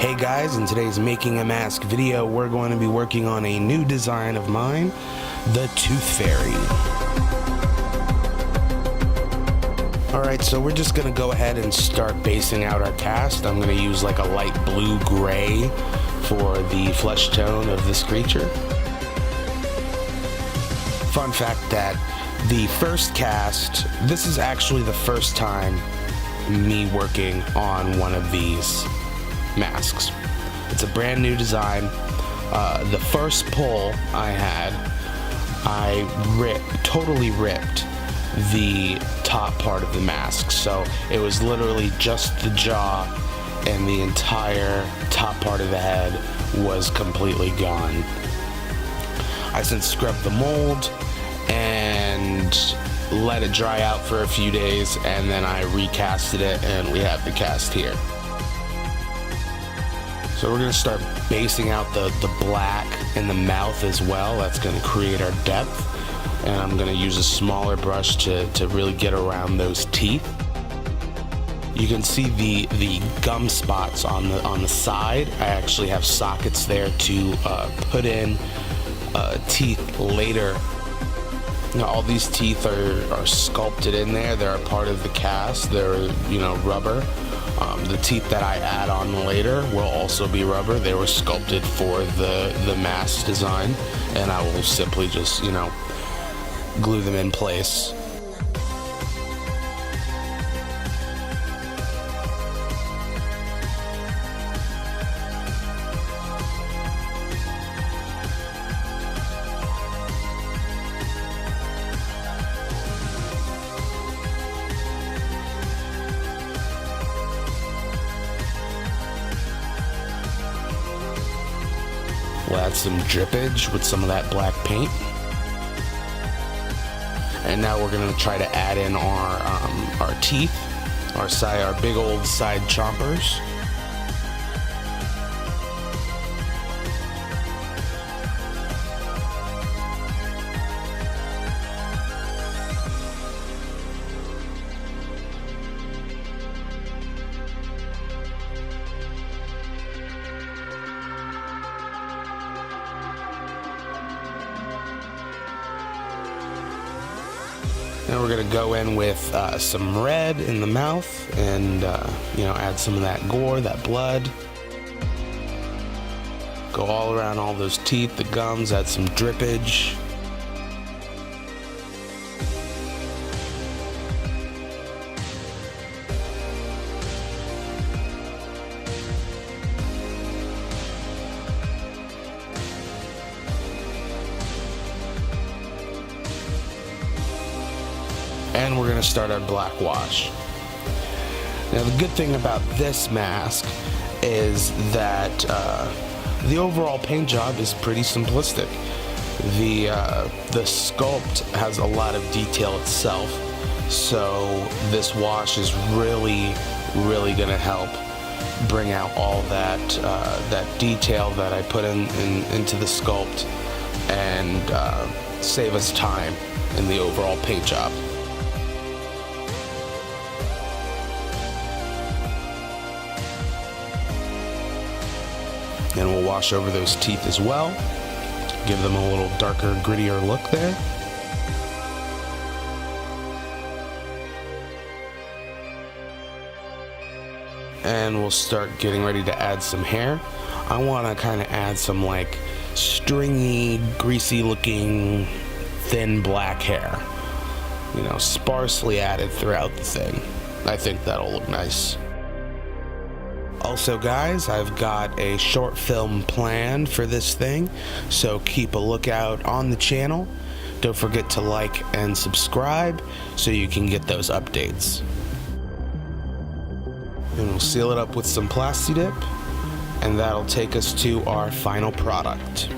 Hey guys, in today's Making a Mask video, we're going to be working on a new design of mine, the Tooth Fairy. Alright, so we're just going to go ahead and start basing out our cast. I'm going to use like a light blue-gray for the flesh tone of this creature. Fun fact that the first cast, this is actually the first time me working on one of these masks. It's a brand new design. The first pull I had, I totally ripped the top part of the mask, so it was literally just the jaw and the entire top part of the head was completely gone. I since scrubbed the mold and let it dry out for a few days, and then I recasted it and we have the cast here. So we're going to start basing out the black in the mouth as well. That's going to create our depth. And I'm going to use a smaller brush to really get around those teeth. You can see the gum spots on the side. I actually have sockets there to put in teeth later. Now, all these teeth are sculpted in there. They're a part of the cast. They're, rubber. The teeth that I add on later will also be rubber. They were sculpted for the mask design, and I will simply just, glue them in place. We'll add some drippage with some of that black paint. And now we're gonna try to add in our teeth, our big old side chompers. Now we're going to go in with some red in the mouth and, add some of that gore, that blood. Go all around all those teeth, the gums, add some drippage. And we're going to start our black wash. Now, the good thing about this mask is that the overall paint job is pretty simplistic. The sculpt has a lot of detail itself, so this wash is really going to help bring out all that detail that I put into the sculpt and save us time in the overall paint job. And we'll wash over those teeth as well, give them a little darker, grittier look there. And we'll start getting ready to add some hair. I want to kind of add some like stringy, greasy looking, thin black hair. Sparsely added throughout the thing. I think that'll look nice. Also guys, I've got a short film planned for this thing, so keep a lookout on the channel. Don't forget to like and subscribe so you can get those updates. And we'll seal it up with some Plasti Dip, and that'll take us to our final product.